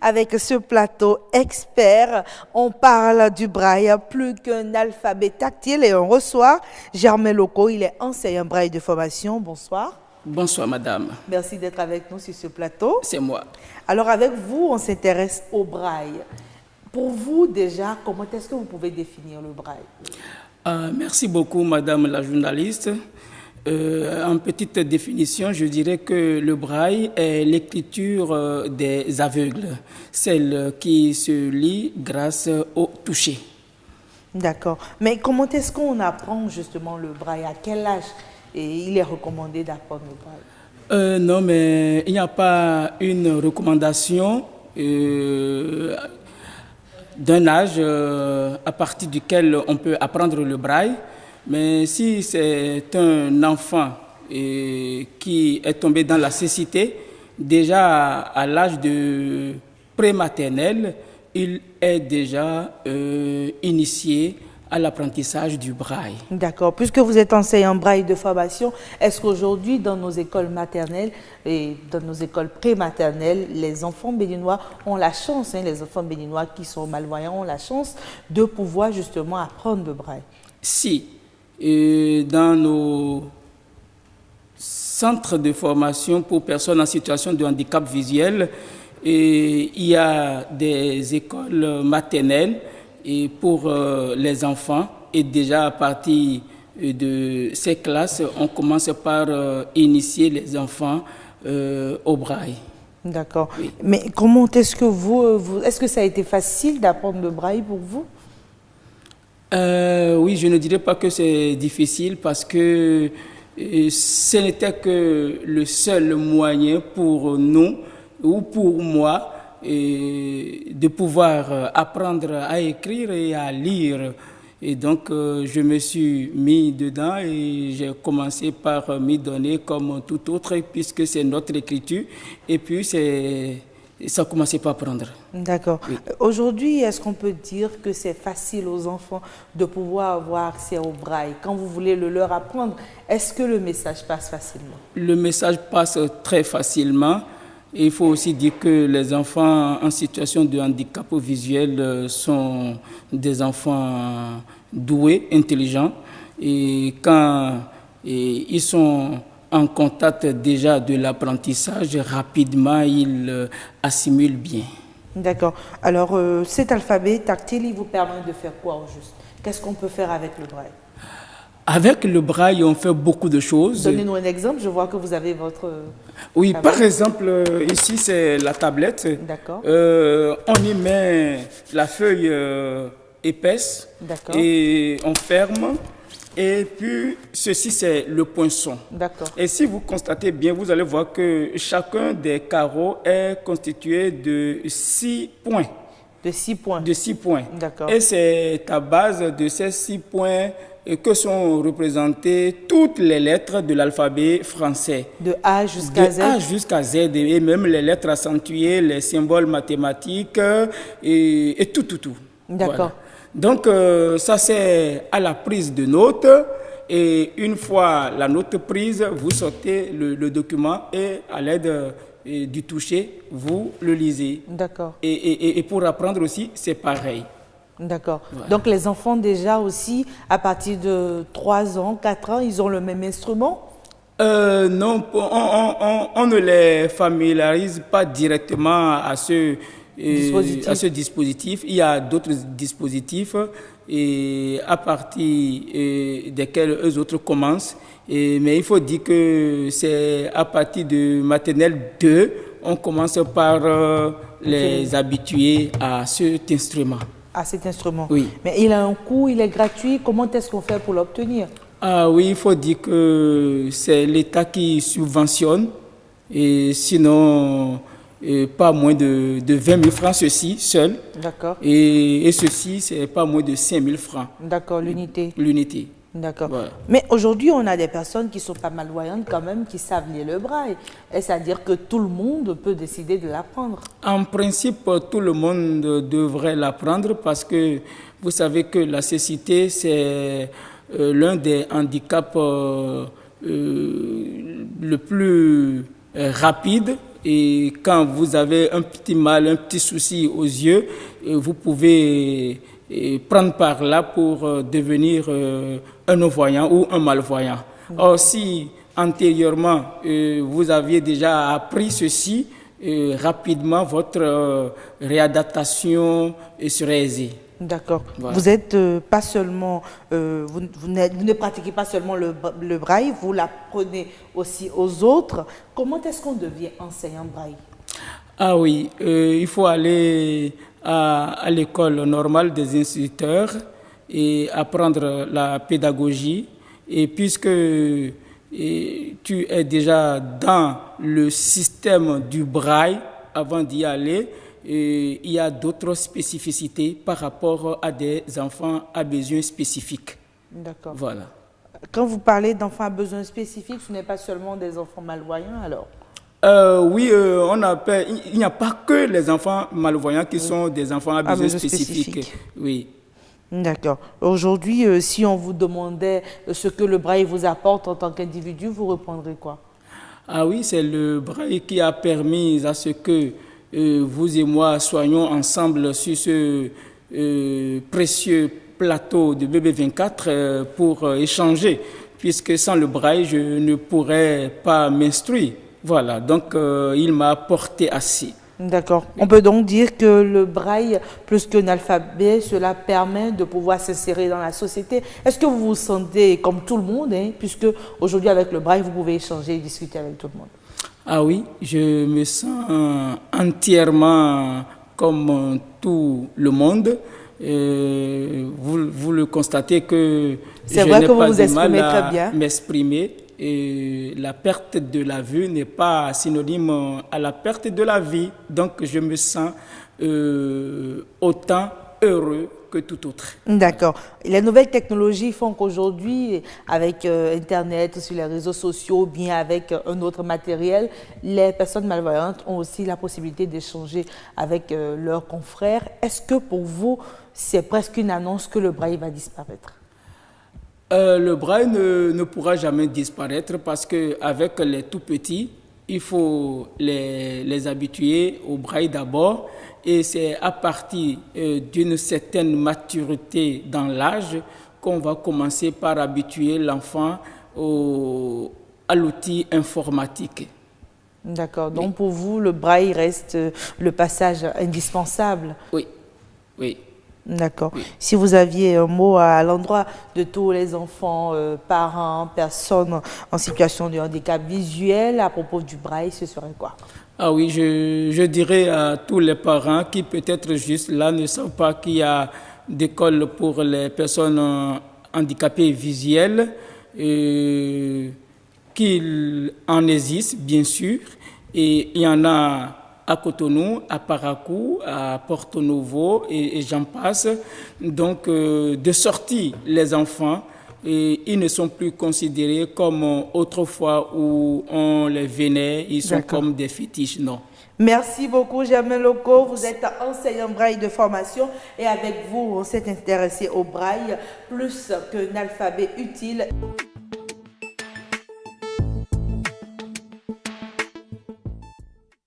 avec ce plateau expert. On parle du braille, plus qu'un alphabet tactile, et on reçoit Germain Loko. Il est enseignant braille de formation. Bonsoir. Bonsoir madame. Merci d'être avec nous sur ce plateau. C'est moi. Alors avec vous, on s'intéresse au braille. Pour vous déjà, comment est-ce que vous pouvez définir le braille? Merci beaucoup madame la journaliste. En petite définition, je dirais que le braille est l'écriture des aveugles, celle qui se lit grâce au toucher. D'accord. Mais comment est-ce qu'on apprend justement le braille? À quel âge il est recommandé d'apprendre le braille? Non, mais il n'y a pas une recommandation d'un âge à partir duquel on peut apprendre le braille. Mais si c'est un enfant qui est tombé dans la cécité, déjà à l'âge de prématernelle, il est déjà initié à l'apprentissage du braille. D'accord. Puisque vous êtes enseignant braille de formation, est-ce qu'aujourd'hui, dans nos écoles maternelles et dans nos écoles prématernelles, les enfants béninois ont la chance, les enfants béninois qui sont malvoyants ont la chance de pouvoir justement apprendre le braille? Si. Dans nos centres de formation pour personnes en situation de handicap visuel, il y a des écoles maternelles et pour les enfants. Et déjà à partir de ces classes, on commence par initier les enfants au braille. D'accord. Oui. Mais comment est-ce que est-ce que ça a été facile d'apprendre le braille pour vous? Oui, je ne dirais pas que c'est difficile parce que ce n'était que le seul moyen pour nous ou pour moi de pouvoir apprendre à écrire et à lire. Et donc, je me suis mis dedans et j'ai commencé par m'y donner comme tout autre puisque c'est notre écriture. Et puis, ça a commencé par apprendre. D'accord. Oui. Aujourd'hui, est-ce qu'on peut dire que c'est facile aux enfants de pouvoir avoir accès au braille? Quand vous voulez le leur apprendre, est-ce que le message passe facilement? Le message passe très facilement. Et il faut aussi dire que les enfants en situation de handicap visuel sont des enfants doués, intelligents. Et quand ils sont en contact déjà de l'apprentissage, rapidement, ils assimilent bien. D'accord. Alors, cet alphabet tactile, il vous permet de faire quoi au juste? Qu'est-ce qu'on peut faire avec le braille? Avec le braille, on fait beaucoup de choses. Donnez-nous un exemple. Je vois que vous avez votre... Oui, tablette. par exemple, ici, c'est la tablette. D'accord. On y met la feuille épaisse et on ferme. Et puis, ceci, c'est le poinçon. D'accord. Et si vous constatez bien, vous allez voir que chacun des carreaux est constitué de 6 points. De 6 points. De 6 points. D'accord. Et c'est à base de ces 6 points que sont représentées toutes les lettres de l'alphabet français. De A jusqu'à Z. De A jusqu'à Z, et même les lettres accentuées, les symboles mathématiques, et tout. D'accord. Voilà. Donc, ça c'est à la prise de notes. Et une fois la note prise, vous sortez le document et à l'aide du toucher, vous le lisez. D'accord. Et pour apprendre aussi, c'est pareil. D'accord. Voilà. Donc les enfants déjà aussi, à partir de 3 ans, 4 ans, ils ont le même instrument? Non, on ne les familiarise pas directement à ce dispositif. Il y a d'autres dispositifs et à partir desquels eux autres commencent. Mais il faut dire que c'est à partir de maternelle 2, on commence par les habituer à cet instrument. À cet instrument. Oui. Mais il a un coût, il est gratuit. Comment est-ce qu'on fait pour l'obtenir? Ah oui, il faut dire que c'est l'État qui subventionne. Et sinon, pas moins de 20 000 francs, ceci seul. D'accord. Et ceci, c'est pas moins de 5 000 francs. D'accord, l'unité. L'unité. D'accord. Voilà. Mais aujourd'hui, on a des personnes qui sont pas malvoyantes quand même, qui savent lire le braille. Est-ce à dire que tout le monde peut décider de l'apprendre? En principe, tout le monde devrait l'apprendre parce que vous savez que la cécité, c'est l'un des handicaps le plus rapide Et quand vous avez un petit mal, un petit souci aux yeux, vous pouvez prendre par là pour devenir un non-voyant ou un malvoyant. Or, si antérieurement, vous aviez déjà appris ceci, rapidement, votre réadaptation serait aisée. D'accord. Voilà. Vous êtes pas seulement, vous ne pratiquez pas seulement le braille, vous l'apprenez aussi aux autres. Comment est-ce qu'on devient enseignant braille? Ah oui, il faut aller à l'école normale des instituteurs et apprendre la pédagogie. Et puisque tu es déjà dans le système du braille avant d'y aller, il y a d'autres spécificités par rapport à des enfants à besoins spécifiques. D'accord. Voilà. Quand vous parlez d'enfants à besoins spécifiques, ce n'est pas seulement des enfants malvoyants alors? Oui, il n'y a pas que les enfants malvoyants qui sont des enfants à besoins spécifiques. Oui. D'accord. Aujourd'hui, si on vous demandait ce que le braille vous apporte en tant qu'individu, vous répondrez quoi? Ah oui, c'est le braille qui a permis à ce que vous et moi soyons ensemble sur ce précieux plateau de BB24 pour échanger, puisque sans le braille, je ne pourrais pas m'instruire. Voilà, donc il m'a apporté assez. D'accord. On peut donc dire que le braille, plus qu'un alphabet, cela permet de pouvoir s'insérer dans la société. Est-ce que vous vous sentez comme tout le monde, hein, puisque aujourd'hui avec le braille, vous pouvez échanger et discuter avec tout le monde? Ah oui, je me sens entièrement comme tout le monde. Vous le constatez que je n'ai pas de mal à m'exprimer. Et la perte de la vue n'est pas synonyme à la perte de la vie. Donc, je me sens autant heureux que tout autre. D'accord. Les nouvelles technologies font qu'aujourd'hui, avec Internet, sur les réseaux sociaux, bien avec un autre matériel, les personnes malvoyantes ont aussi la possibilité d'échanger avec leurs confrères. Est-ce que pour vous, c'est presque une annonce que le braille va disparaître? Le braille ne pourra jamais disparaître parce qu'avec les tout petits, il faut les habituer au braille d'abord. Et c'est à partir d'une certaine maturité dans l'âge qu'on va commencer par habituer l'enfant à l'outil informatique. D'accord. Donc oui. Pour vous, le braille reste le passage indispensable? Oui, oui. D'accord. Oui. Si vous aviez un mot à l'endroit de tous les enfants, parents, personnes en situation de handicap visuel à propos du braille, ce serait quoi? Ah oui, je dirais à tous les parents qui peut-être juste là ne savent pas qu'il y a d'école pour les personnes handicapées visuelles, qu'il en existe bien sûr, et il y en a à Cotonou, à Parakou, à Porto Novo et j'en passe. Donc, de sortir les enfants, ils ne sont plus considérés comme autrefois où on les venait, ils sont comme des fétiches, non. Merci beaucoup, Germain Loco. Vous êtes enseignant braille de formation et avec vous, on s'est intéressé au braille plus qu'un alphabet utile.